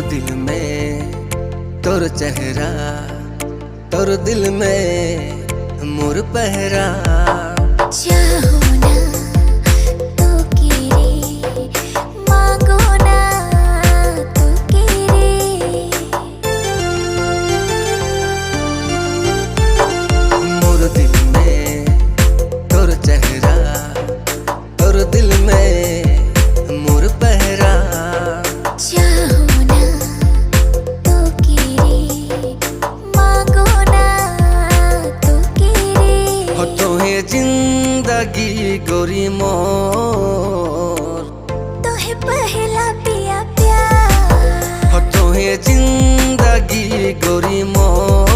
दिल में तोर चेहरा, तोर दिल में मोर पहरा। चाहो ना तो केरे, मांगो ना तो केरे। मोर दिल में तोर चेहरा, तोर दिल में मोर पहरा। चाहो ना तो केरे, मांगो ना तो केरे। हो तोहे जिंदगी गोरी मोर, तोहे पहला पिया प्यार। हो तोहे जिंदगी गोरी मोर।